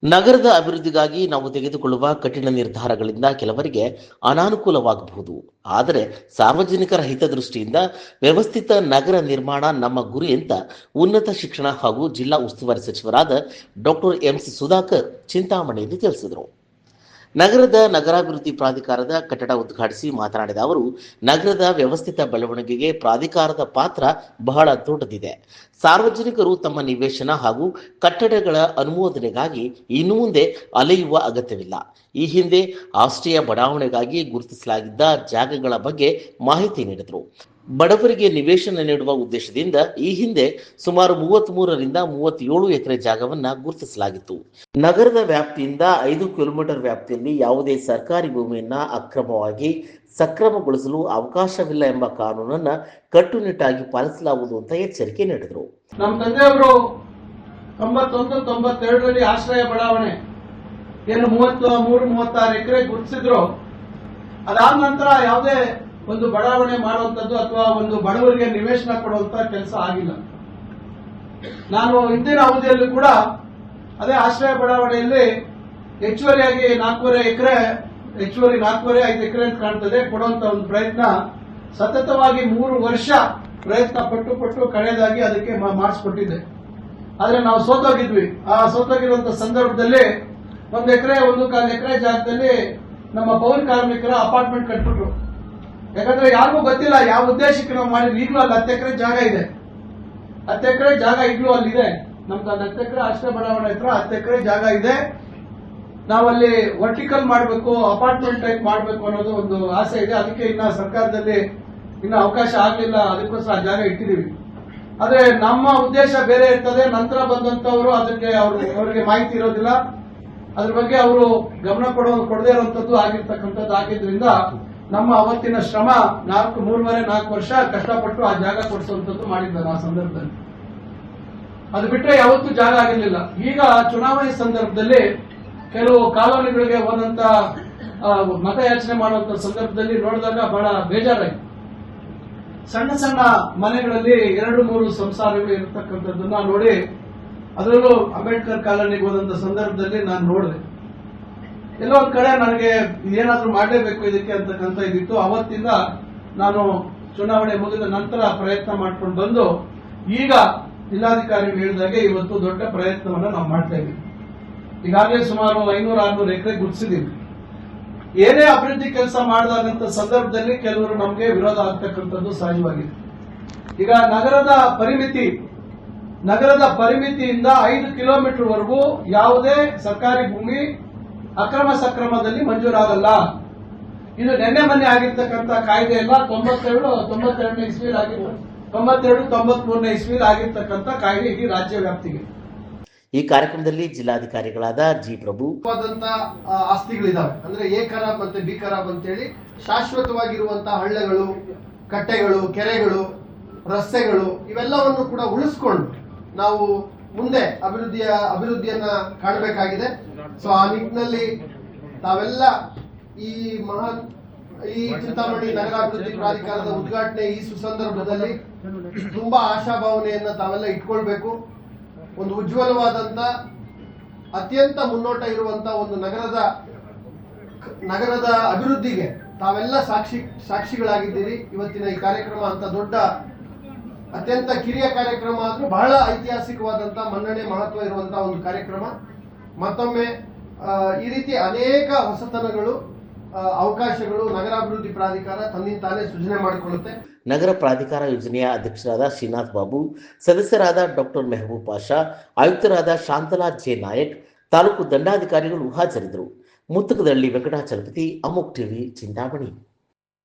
ನಗರದ ಅಭಿವೃದ್ಧಿಗಾಗಿ ನಾವು ತೆಗೆದುಕೊಳ್ಳುವ ಕಠಿಣ ನಿರ್ಧಾರಗಳಿಂದ ಕೆಲವರಿಗೆ ಅನಾನುಕೂಲವಾಗಬಹುದು. ಆದರೆ ಸಾರ್ವಜನಿಕರ ಹಿತದೃಷ್ಟಿಯಿಂದ ವ್ಯವಸ್ಥಿತ ನಗರ ನಿರ್ಮಾಣ ನಮ್ಮ ಗುರಿ ಅಂತ ಉನ್ನತ ಶಿಕ್ಷಣ ಹಾಗೂ ಜಿಲ್ಲಾ ಉಸ್ತುವಾರಿ ಸಚಿವರಾದ ಡಾಕ್ಟರ್ ಎಂಸಿ ಸುಧಾಕರ್ ಚಿಂತಾಮಣಿಯಲ್ಲಿ ತಿಳಿಸಿದರು. ನಗರದ ನಗರಾಭಿವೃದ್ಧಿ ಪ್ರಾಧಿಕಾರದ ಕಟ್ಟಡ ಉದ್ಘಾಟಿಸಿ ಮಾತನಾಡಿದ ಅವರು, ನಗರದ ವ್ಯವಸ್ಥಿತ ಬೆಳವಣಿಗೆಗೆ ಪ್ರಾಧಿಕಾರದ ಪಾತ್ರ ಬಹಳ ದೊಡ್ಡದಿದೆ. ಸಾರ್ವಜನಿಕರು ತಮ್ಮ ನಿವೇಶನ ಹಾಗೂ ಕಟ್ಟಡಗಳ ಅನುಮೋದನೆಗಾಗಿ ಇನ್ನು ಮುಂದೆ ಅಲೆಯುವ ಅಗತ್ಯವಿಲ್ಲ. ಈ ಹಿಂದೆ ಆಸ್ಟ್ರಿಯಾ ಬಡಾವಣೆಗಾಗಿ ಗುರುತಿಸಲಾಗಿದ್ದ ಜಾಗಗಳ ಬಗ್ಗೆ ಮಾಹಿತಿ ನೀಡಿದರು. ಬಡವರಿಗೆ ನಿವೇಶನ ನೀಡುವ ಉದ್ದೇಶದಿಂದ ಈ ಹಿಂದೆ ಸುಮಾರು 33ರಿಂದ 37 ಎಕರೆ ಜಾಗವನ್ನು ಗುರುತಿಸಲಾಗಿತ್ತು. ನಗರದ ವ್ಯಾಪ್ತಿಯಿಂದ 5 ಕಿಲೋಮೀಟರ್ ವ್ಯಾಪ್ತಿಯಲ್ಲಿ ಯಾವುದೇ ಸರ್ಕಾರಿ ಭೂಮಿಯನ್ನ ಅಕ್ರಮವಾಗಿ ಸಕ್ರಮಗೊಳಿಸಲು ಅವಕಾಶವಿಲ್ಲ ಎಂಬ ಕಾನೂನನ್ನ ಕಟ್ಟುನಿಟ್ಟಾಗಿ ಪಾಲಿಸಲಾಗುವುದು ಅಂತ ಎಚ್ಚರಿಕೆ ನೀಡಿದರು. ನಮ್ಮ ತಂದೆಯವರು 91-92ರಲ್ಲಿ ಆಶ್ರಯ ಬಡಾವಣೆ ಏನು 33-36 ಎಕರೆ ಗುರುತಿಸಿದ್ರು. ಅದಾದ ನಂತರ ಯಾವುದೇ ಒಂದು ಬಡಾವಣೆ ಮಾಡುವಂತದ್ದು ಅಥವಾ ಒಂದು ಬಡವರಿಗೆ ನಿವೇಶನ ಕೊಡುವಂತ ಕೆಲಸ ಆಗಿಲ್ಲ. ನಾನು ಹಿಂದಿನ ಅವಧಿಯಲ್ಲೂ ಕೂಡ ಅದೇ ಆಶ್ರಯ ಬಡಾವಣೆಯಲ್ಲಿ ಹೆಚ್ಚುವರಿಯಾಗಿ 4.5 ಎಕರೆ 5 ಎಕರೆ ಅಂತ ಕಾಣ್ತದೆ ಕೊಡುವಂತ ಒಂದು ಪ್ರಯತ್ನ ಸತತವಾಗಿ 3 ವರ್ಷ ಪ್ರಯತ್ನ ಪಟ್ಟು ಕಳೆದಾಗಿ ಅದಕ್ಕೆ ಮಾಡಿಸ್ಕೊಟ್ಟಿದ್ದೆ. ಆದ್ರೆ ನಾವು ಸೋತೋಗಿದ್ವಿ. ಆ ಸೋತೋಗಿರುವಂತ ಸಂದರ್ಭದಲ್ಲಿ 1 ಎಕರೆ 1.25 ಎಕರೆ ಜಾಗದಲ್ಲಿ ನಮ್ಮ ಪೌರ ಕಾರ್ಮಿಕರ ಅಪಾರ್ಟ್ಮೆಂಟ್ ಕಟ್ಬಿಟ್ರು. ಯಾಕಂದ್ರೆ ಯಾರಿಗೂ ಗೊತ್ತಿಲ್ಲ ಯಾವ ಉದ್ದೇಶಕ್ಕೆ ನಾವು ಮಾಡಿದ್ವಿ. ಈಗಲೂ ಅಲ್ಲಿ 10 ಎಕರೆ ಜಾಗ ಇದೆ. 10 ಎಕರೆ ಜಾಗ ಈಗಲೂ ಅಲ್ಲಿದೆ. ನಮ್ದು 10 ಎಕರೆ ಆಶ್ರಯ ಬಡಾವಣೆ ಹತ್ರ 10 ಎಕರೆ ಜಾಗ ಇದೆ. ನಾವಲ್ಲಿ ವರ್ಟಿಕಲ್ ಮಾಡಬೇಕು, ಅಪಾರ್ಟ್ಮೆಂಟ್ ಟೈಪ್ ಮಾಡಬೇಕು ಅನ್ನೋದು ಒಂದು ಆಸೆ ಇದೆ. ಅದಕ್ಕೆ ಇನ್ನ ಸರ್ಕಾರದಲ್ಲಿ ಇನ್ನ ಅವಕಾಶ ಆಗಲಿಲ್ಲ. ಅದಕ್ಕೋಸ್ಕರ ಆ ಜಾಗ ಇಟ್ಟಿದ್ದೀವಿ. ಆದ್ರೆ ನಮ್ಮ ಉದ್ದೇಶ ಬೇರೆ ಇರ್ತದೆ. ನಂತರ ಬಂದಂತವರು ಅದಕ್ಕೆ ಅವರಿಗೆ ಮಾಹಿತಿ ಇರೋದಿಲ್ಲ. ಅದ್ರ ಬಗ್ಗೆ ಅವರು ಗಮನ ಕೊಡದೇ ಇರುವಂತದ್ದು ಆಗಿದ್ರಿಂದ ನಮ್ಮ ಅವತ್ತಿನ ಶ್ರಮ 3.5-4 ವರ್ಷ ಕಷ್ಟಪಟ್ಟು ಆ ಜಾಗ ಕೊಡಿಸುವಂತದ್ದು ಮಾಡಿದ್ದಾರೆ. ಆ ಸಂದರ್ಭದಲ್ಲಿ ಅದು ಬಿಟ್ಟರೆ ಯಾವತ್ತೂ ಜಾಗ ಆಗಿರಲಿಲ್ಲ. ಈಗ ಚುನಾವಣೆ ಸಂದರ್ಭದಲ್ಲಿ ಕೆಲವು ಕಾಲೋನಿಗಳಿಗೆ ಹೋದಂತ ಮತಯಾಚನೆ ಮಾಡುವಂತ ಸಂದರ್ಭದಲ್ಲಿ ನೋಡಿದಾಗ ಬಹಳ ಬೇಜಾರಾಯಿತು. ಸಣ್ಣ ಸಣ್ಣ ಮನೆಗಳಲ್ಲಿ 2-3 ಸಂಸಾರಗಳು ಇರತಕ್ಕಂಥದ್ದನ್ನ ನೋಡಿ, ಅದರಲ್ಲೂ ಅಂಬೇಡ್ಕರ್ ಕಾಲೋನಿಗೆ ಹೋದಂತ ಸಂದರ್ಭದಲ್ಲಿ ನಾನು ನೋಡಿದೆ. ಎಲ್ಲೋ ಒಂದ್ ಕಡೆ ನನಗೆ ಏನಾದ್ರೂ ಮಾಡಲೇಬೇಕು ಇದಕ್ಕೆ ಅಂತಕ್ಕಂಥ ಇದಿತ್ತು. ಅವತ್ತಿಂದ ನಾನು ಚುನಾವಣೆ ಮುಗಿದ ನಂತರ ಪ್ರಯತ್ನ ಮಾಡ್ಕೊಂಡು ಬಂದು ಈಗ ಜಿಲ್ಲಾಧಿಕಾರಿ ಹೇಳಿದಾಗೆ ಇವತ್ತು ದೊಡ್ಡ ಪ್ರಯತ್ನವನ್ನು ನಾವು ಮಾಡ್ತಾ ಇದ್ದೀವಿ. ಈಗಾಗಲೇ ಸುಮಾರು 500-600 ಎಕರೆ ಗುರುತಿಸಿದ್ದೀವಿ. ಏನೇ ಅಭಿವೃದ್ಧಿ ಕೆಲಸ ಮಾಡಿದಾಗಂತ ಸಂದರ್ಭದಲ್ಲಿ ಕೆಲವರು ನಮಗೆ ವಿರೋಧ ಆಗ್ತಕ್ಕಂಥದ್ದು ಸಹಜವಾಗಿದೆ. ಈಗ ನಗರದ ಪರಿಮಿತಿಯಿಂದ 5 ಕಿಲೋಮೀಟರ್ ವರೆಗೂ ಯಾವುದೇ ಸರ್ಕಾರಿ ಭೂಮಿ ಅಕ್ರಮ ಸಕ್ರಮದಲ್ಲಿ ಮಂಜೂರಾಗಲ್ಲ. ಇದು ನಿನ್ನೆ ಮೊನ್ನೆ ಆಗಿರ್ತಕ್ಕಂಥ ಕಾಯ್ದೆ ಎಲ್ಲ 92-93ನೇ ಇಸ್ವಿಯಲ್ಲಿ ಆಗಿರ್ತಕ್ಕಂಥ ಕಾಯ್ದೆ ಇಡೀ ರಾಜ್ಯ ವ್ಯಾಪ್ತಿಗೆ. ಈ ಕಾರ್ಯಕ್ರಮದಲ್ಲಿ ಜಿಲ್ಲಾಧಿಕಾರಿಗಳಾದ ಜಿ ಪ್ರಭು ಆಸ್ತಿಗಳಿದಾವೆ. ಅಂದ್ರೆ ಎ ಖರಾಬ್ ಮತ್ತೆ ಬಿ ಖರಾಬ್ ಅಂತ ಹೇಳಿ ಶಾಶ್ವತವಾಗಿರುವಂತಹ ಹಳ್ಳಗಳು, ಕಟ್ಟೆಗಳು, ಕೆರೆಗಳು, ರಸ್ತೆಗಳು ಇವೆಲ್ಲವನ್ನು ಕೂಡ ಉಳಿಸ್ಕೊಂಡು ನಾವು ಮುಂದೆ ಅಭಿವೃದ್ಧಿಯನ್ನ ಕಾಣಬೇಕಾಗಿದೆ. ಸೊ ಆ ನಿಟ್ಟಿನಲ್ಲಿ ತಾವೆಲ್ಲ ಈ ಚಿಂತಾಮಣಿ ನಗರಾಭಿವೃದ್ಧಿ ಪ್ರಾಧಿಕಾರದ ಉದ್ಘಾಟನೆ ಈ ಸುಸಂದರ್ಭದಲ್ಲಿ ತುಂಬಾ ಆಶಾಭಾವನೆಯನ್ನ ತಾವೆಲ್ಲ ಇಟ್ಕೊಳ್ಬೇಕು. ಒಂದು ಉಜ್ವಲವಾದಂತ ಅತ್ಯಂತ ಮುನ್ನೋಟ ಇರುವಂತ ಒಂದು ನಗರದ ಅಭಿವೃದ್ಧಿಗೆ ತಾವೆಲ್ಲ ಸಾಕ್ಷಿಗಳಾಗಿದ್ದೀರಿ. ಇವತ್ತಿನ ಈ ಕಾರ್ಯಕ್ರಮ ಅಂತ ದೊಡ್ಡ ಅತ್ಯಂತ ಕಿರಿಯ ಕಾರ್ಯಕ್ರಮ ಆದ್ರೂ ಬಹಳ ಐತಿಹಾಸಿಕವಾದಂತಹ ಮನ್ನಣೆ ಮಹತ್ವ ಇರುವಂತಹ ಒಂದು ಕಾರ್ಯಕ್ರಮ. ಮತ್ತೊಮ್ಮೆ ಈ ರೀತಿ ಅನೇಕ ಹೊಸತನಗಳು, ಅವಕಾಶಗಳು ನಗರಾಭಿವೃದ್ಧಿ ಪ್ರಾಧಿಕಾರ ತನ್ನಿಂತಾನೇ ಸೃಜನೆ ಮಾಡಿಕೊಳ್ಳುತ್ತೆ. ನಗರ ಪ್ರಾಧಿಕಾರ ಯೋಜನೆಯ ಅಧ್ಯಕ್ಷರಾದ ಶ್ರೀನಾಥ್ ಬಾಬು, ಸದಸ್ಯರಾದ ಡಾಕ್ಟರ್ ಮೆಹಬೂಬ್ ಪಾಷಾ, ಆಯುಕ್ತರಾದ ಶಾಂತಲಾ ಜೆ ನಾಯಕ್, ತಾಲೂಕು ದಂಡಾಧಿಕಾರಿಗಳು ಹಾಜರಿದ್ದರು. ಮುತ್ತಕದಳ್ಳಿ ವೆಂಕಟಾಚಲಪತಿ, ಅಮೋಕ್ ಟಿವಿ, ಚಿಂತಾಮಣಿ.